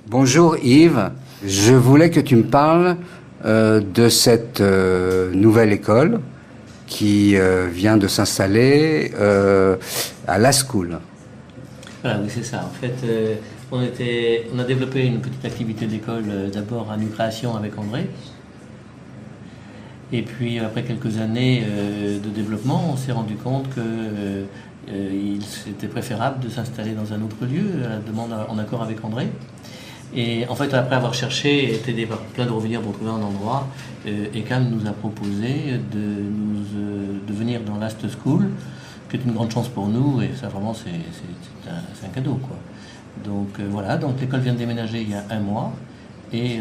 Bonjour Yves, je voulais que tu me parles de cette nouvelle école qui vient de s'installer à La School. Voilà, oui, c'est ça. En fait, on a développé une petite activité d'école d'abord à Nucréation avec André. Et puis, après quelques années de développement, on s'est rendu compte que il était préférable de s'installer dans un autre lieu, à la demande en accord avec André. Et en fait, après avoir cherché et été aidé par plein de revenir pour trouver un endroit, ECAM nous a proposé de venir dans Last School, qui est une grande chance pour nous, et ça vraiment c'est un cadeau, quoi. Donc voilà, donc l'école vient de déménager il y a un mois et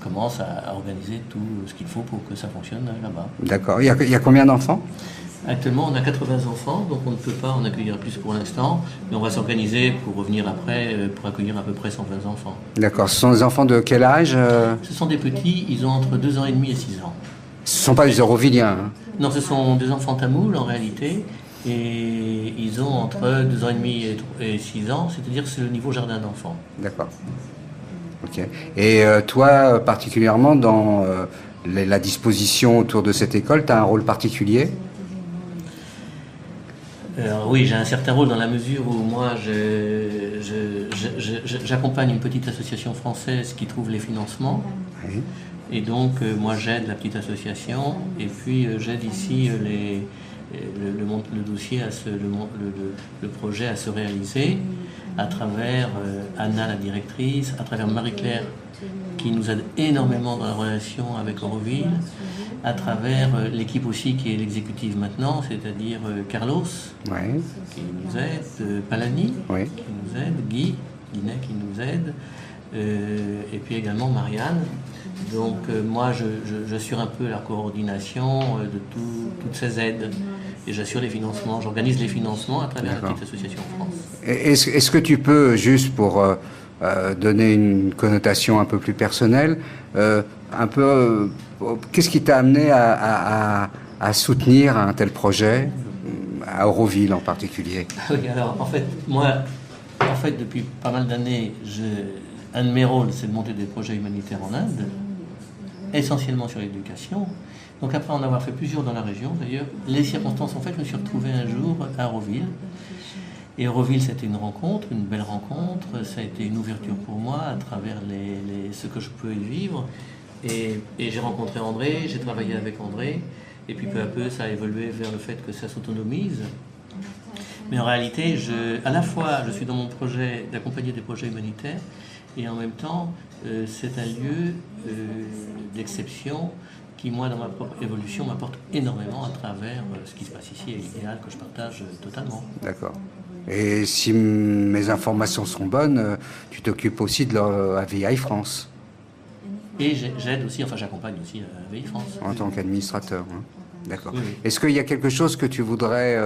commence à organiser tout ce qu'il faut pour que ça fonctionne là-bas. D'accord. Il y a combien d'enfants? Actuellement, on a 80 enfants, donc on ne peut pas en accueillir plus pour l'instant, mais on va s'organiser pour revenir après, pour accueillir à peu près 120 enfants. D'accord. Ce sont des enfants de quel âge? Ce sont des petits, ils ont entre 2 ans et demi et 6 ans. Ce ne sont pas des Eurovilliens, hein. Non, ce sont des enfants tamouls en réalité, et ils ont entre 2 ans et demi et 6 ans, c'est-à-dire c'est le niveau jardin d'enfants. D'accord. Ok. Et toi, particulièrement dans la disposition autour de cette école, tu as un rôle particulier? Oui, j'ai un certain rôle dans la mesure où moi j'accompagne une petite association française qui trouve les financements. Oui. Et donc moi j'aide la petite association et puis j'aide ici le dossier, le projet à se réaliser à travers Anna la directrice, à travers Marie-Claire qui nous aide énormément dans la relation avec Auroville, à travers l'équipe aussi qui est l'exécutive maintenant, c'est-à-dire Carlos Ouais. qui nous aide, Palani Oui. qui nous aide, Guinet qui nous aide, et puis également Marianne. Donc moi j'assure un peu la coordination de toutes ces aides et j'assure les financements, j'organise les financements à travers la D'accord. petite association France. Est-ce que tu peux, juste pour donner une connotation un peu plus personnelle, un peu, qu'est-ce qui t'a amené à soutenir un tel projet, à Auroville en particulier? Ah oui, alors en fait, moi, depuis pas mal d'années, un de mes rôles, c'est de monter des projets humanitaires en Inde, essentiellement sur l'éducation. Donc après en avoir fait plusieurs dans la région, d'ailleurs, les circonstances, en fait, je me suis retrouvé un jour à Auroville. Et Auroville, c'était une rencontre, une belle rencontre. Ça a été une ouverture pour moi à travers ce que je peux y vivre. Et j'ai rencontré André, j'ai travaillé avec André. Et puis peu à peu, ça a évolué vers le fait que ça s'autonomise. Mais en réalité, à la fois, je suis dans mon projet d'accompagner des projets humanitaires, et en même temps, c'est un lieu d'exception qui, moi, dans ma propre évolution, m'apporte énormément à travers ce qui se passe ici et l'idéal que je partage totalement. D'accord. Et si mes informations sont bonnes, tu t'occupes aussi de la VI France Et j'aide aussi, enfin j'accompagne aussi VI France. en tant qu'administrateur, hein. D'accord. Oui, oui. Est-ce qu'il y a quelque chose que tu voudrais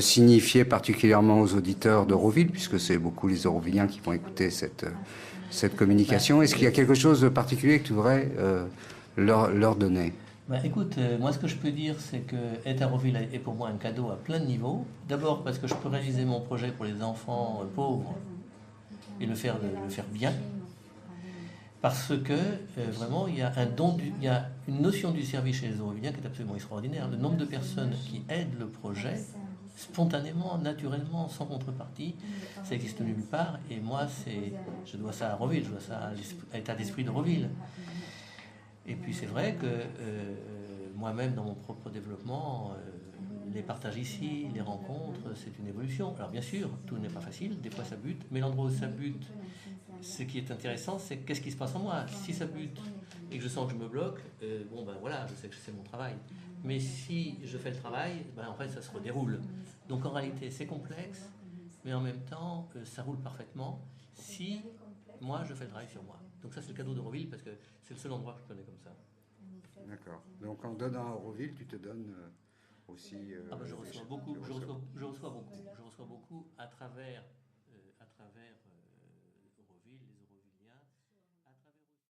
signifier particulièrement aux auditeurs d'Euroville, puisque c'est beaucoup les Eurovilliens qui vont écouter cette communication? Est-ce qu'il y a quelque chose de particulier que tu voudrais leur donner? Bah, écoute, moi ce que je peux dire, c'est que être à Auroville est pour moi un cadeau à plein de niveaux. D'abord parce que je peux réaliser mon projet pour les enfants pauvres et le faire bien. Parce que vraiment, il y a il y a une notion du service chez les Aurovilliens qui est absolument extraordinaire. Le nombre de personnes qui aident le projet, spontanément, naturellement, sans contrepartie, ça n'existe nulle part. Et moi, je dois ça à Auroville, je dois ça à l'état d'esprit d'Auroville. Et puis c'est vrai que moi-même, dans mon propre développement, les partages ici, les rencontres, c'est une évolution. Alors bien sûr, tout n'est pas facile, des fois ça bute, mais l'endroit où ça bute, ce qui est intéressant, c'est qu'est-ce qui se passe en moi. Si ça bute et que je sens que je me bloque, bon ben voilà, je sais que c'est mon travail. Mais si je fais le travail, ben en fait ça se redéroule. Donc en réalité c'est complexe, mais en même temps ça roule parfaitement si moi je fais le travail sur moi. Donc ça c'est le cadeau d'Auroville parce que c'est le seul endroit que je connais comme ça. D'accord. Donc en donnant à Auroville, tu te donnes aussi... Ah ben je reçois beaucoup, je reçois beaucoup à travers